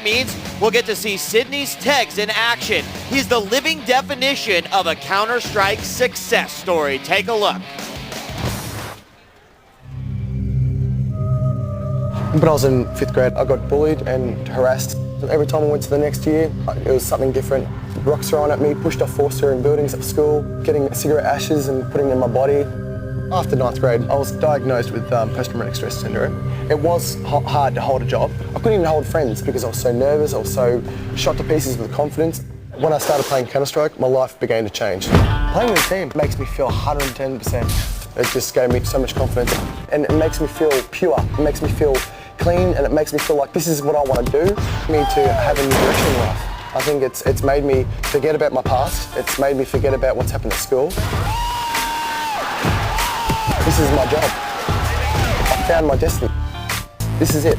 That means we'll get to see Sydney's Tegs in action. He's the living definition of a Counter-Strike success story. Take a look. When I was in 5th grade, I got bullied and harassed. Every time I went to the next year, it was something different. Rocks thrown at me, pushed off four-story buildings at school, getting cigarette ashes and putting them in my body. After 9th grade, I was diagnosed with post-traumatic stress syndrome. It was hard to hold a job. I couldn't even hold friends because I was so nervous, I was so shot to pieces with confidence. When I started playing Counter-Strike, my life began to change. Playing with a team makes me feel 110%. It just gave me so much confidence, and it makes me feel pure. It makes me feel clean, and it makes me feel like this is what I want to do. I need to have a new direction in life. I think it's made me forget about my past. It's made me forget about what's happened at school. This is my job. I found my destiny. This is it.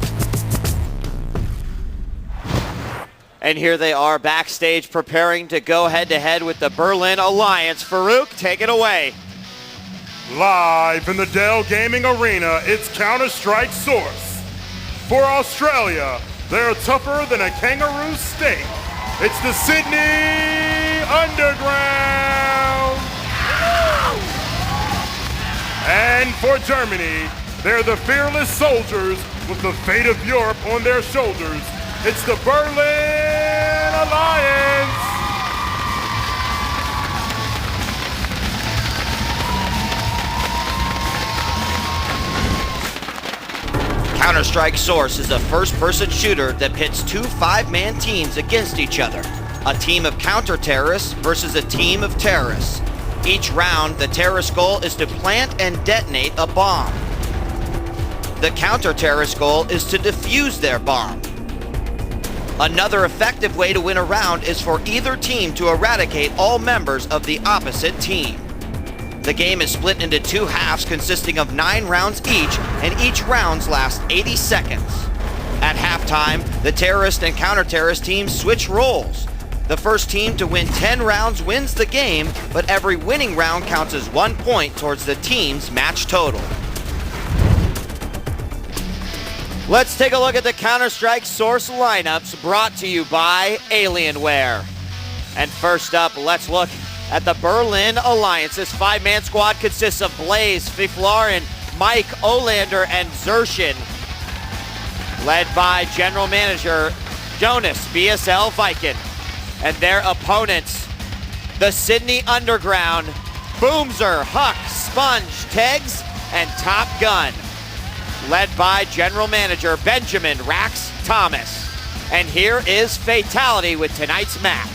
And here they are backstage preparing to go head-to-head with the Berlin Alliance. Farouk, take it away. Live in the Dell Gaming Arena, it's Counter-Strike Source. For Australia, they're tougher than a kangaroo steak. It's the Sydney Underground. And for Germany, they're the fearless soldiers with the fate of Europe on their shoulders. It's the Berlin Alliance. Counter-Strike Source is a first-person shooter that pits two 5-man teams against each other. A team of counter-terrorists versus a team of terrorists. Each round, the terrorist goal is to plant and detonate a bomb. The counter-terrorist goal is to defuse their bomb. Another effective way to win a round is for either team to eradicate all members of the opposite team. The game is split into 2 halves consisting of 9 rounds each, and each round lasts 80 seconds. At halftime, the terrorist and counter-terrorist teams switch roles. The first team to win 10 rounds wins the game, but every winning round counts as 1 point towards the team's match total. Let's take a look at the Counter-Strike Source lineups brought to you by Alienware. And first up, let's look at the Berlin Alliance. This 5-man squad consists of Blaze, Fiflarin, Mike, Olander, and Zershin. Led by General Manager Jonas BSL Viking. And their opponents, the Sydney Underground, Boomzer, Huck, Sponge, Tegs, and Top Gun. Led by General Manager Benjamin Rax Thomas. And here is Fatality with tonight's map.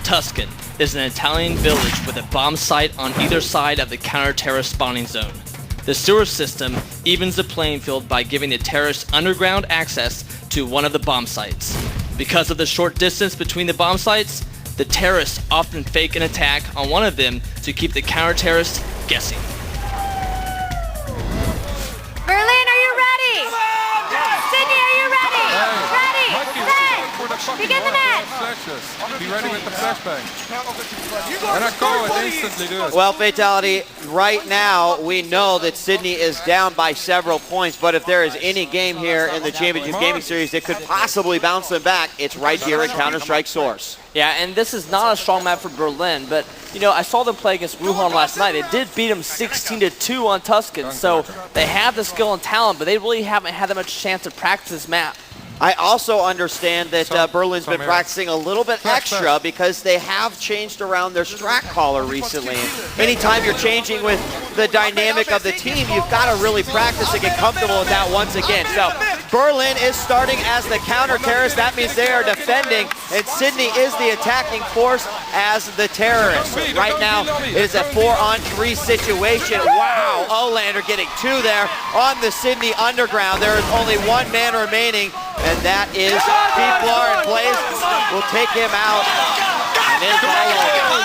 Tuscan is an Italian village with a bomb site on either side of the counter-terrorist spawning zone. The sewer system evens the playing field by giving the terrorists underground access to one of the bomb sites. Because of the short distance between the bomb sites, the terrorists often fake an attack on one of them to keep the counter-terrorists guessing. Berlin, are you ready? Sydney, are you ready? Ready, set, begin the match. Be ready with the flashbang. And I call it, instantly do it. Well, Fatality, right now we know that Sydney is down by several points, but if there is any game here in the Championship Gaming Series that could possibly bounce them back, it's right here at Counter-Strike Source. Yeah, and this is not a strong map for Berlin, but, you know, I saw them play against Wuhan last night. It did beat them 16-2 on Tuscan, so they have the skill and talent, but they really haven't had that much chance to practice this map. I also understand that Berlin's been practicing a little bit extra because they have changed around their strat caller recently. Anytime you're changing with the dynamic of the team, you've got to really practice and get comfortable with that once again. So Berlin is starting as the counter-terrorist. That means they are defending, and Sydney is the attacking force as the terrorist. Right now, it is a 4-on-3 situation. Wow, Olander getting 2 there on the Sydney Underground. There is only 1 man remaining, and that is Fiflar, and Blaze will take him out. And it's all over.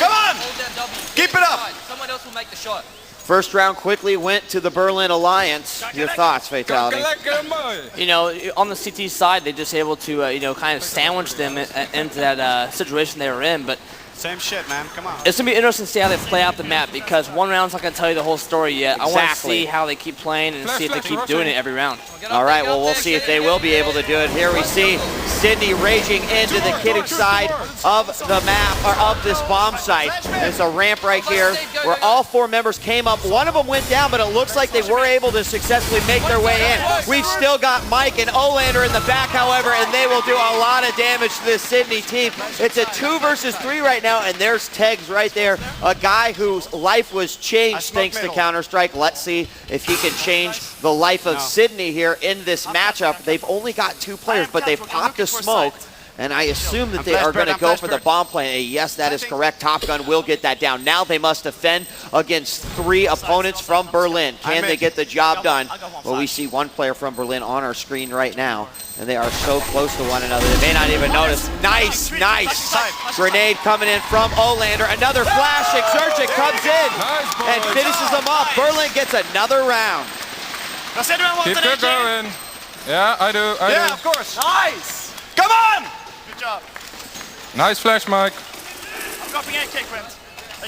Come on! Keep it up! Someone else will make the shot. First round quickly went to the Berlin Alliance. Your thoughts, Fatality? You know, on the CT side, they're just able to, you know, kind of sandwich them into that situation they were in. But Same shit, man. Come on. It's going to be interesting to see how they play out the map because one round's not going to tell you the whole story yet. Exactly. I want to see how they keep playing and see if they keep doing it every round. All right, well, we'll see if they will be able to do it. Here we see Sydney raging into the kidding side of the map, or of this bomb site. There's a ramp right here where all 4 members came up. One of them went down, but it looks like they were able to successfully make their way in. We've still got Mike and Olander in the back, however, and they will do a lot of damage to this Sydney team. It's a 2 versus 3 right now, and there's Tegs right there, a guy whose life was changed thanks to Counter-Strike. Let's see if he can change the life of Sydney here in this matchup. They've only got 2 players, but they've popped a smoke, and I assume that they are going to go for the bomb play. Yes, that is correct. Top Gun will get that down. Now they must defend against 3 opponents from Berlin. Can they get the job done? Well, we see 1 player from Berlin on our screen right now, and they are so close to one another. They may not even notice. Nice, nice. Grenade coming in from Olander. Another flash. Exertion comes in and finishes them off. Berlin gets another round. Does anyone want Keep an it going. Yeah, I do. Yeah, of course. Nice. Come on. Good job. Nice flash, Mike. I'm dropping AK, Quint.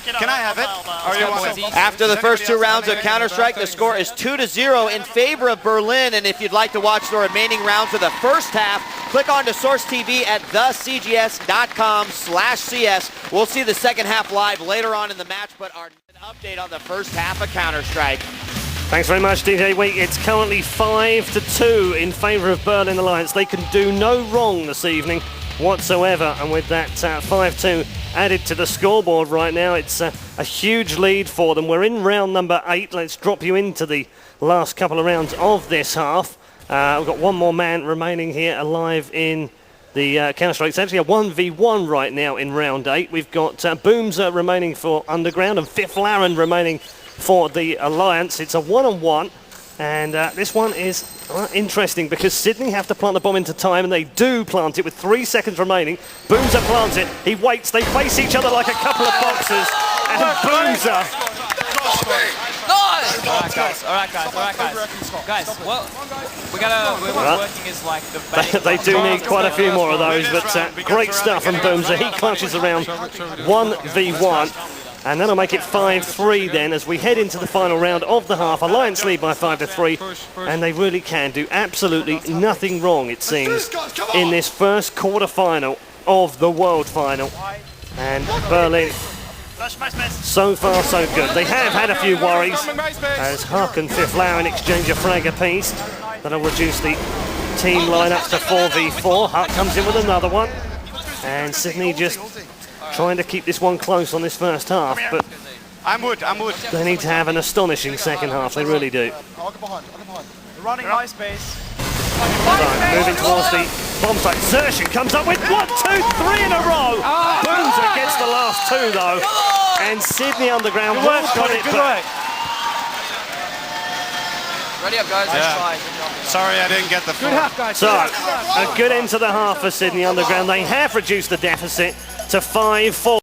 Can I have it? Or you want it? After the first 2 rounds of Counter-Strike, the score is 2-0 in favor of Berlin. And if you'd like to watch the remaining rounds of the first half, click on to Source TV at thecgs.com/CS. We'll see the second half live later on in the match, but an update on the first half of Counter-Strike. Thanks very much, DJ Week. It's currently 5-2 in favour of Berlin Alliance. They can do no wrong this evening whatsoever, and with that 5-2 added to the scoreboard right now, it's a huge lead for them. We're in round number 8. Let's drop you into the last couple of rounds of this half. We've got 1 more man remaining here alive in the Counter-Strike. It's actually a 1v1 right now in round 8. We've got Boomzer remaining for Underground and 5stHalf remaining for the Alliance. It's a 1-on-1, and this one is interesting because Sydney have to plant the bomb into time, and they do plant it with 3 seconds remaining. Boomzer plants it, he waits, they face each other like a couple of boxers, and Boomzer... Alright guys, well, we're working is like the they do need quite a few more of those, but great stuff from Boomzer. He clutches around 1v1. And that'll make it 5-3 then as we head into the final round of the half. Alliance lead by 5-3, and they really can do absolutely nothing wrong, it seems, in this first quarter-final of the World Final. And Berlin, so far so good. They have had a few worries as Huck and 5stHalf exchange a frag apiece. That'll reduce the team lineups to 4v4. Huck comes in with another one, and Sydney just trying to keep this one close on this first half, but I'm wood. they need to have an astonishing second half, they really do. running high space. Right, moving towards the bomb site. Xerxin comes up with 1, 2, 3 in a row. Boomzer gets the last 2 though, and Sydney Underground well got it back. Ready up, guys. Yeah. Sorry, I didn't get the full. So, a good end to the half for Sydney Underground. They have reduced the deficit to 5-4.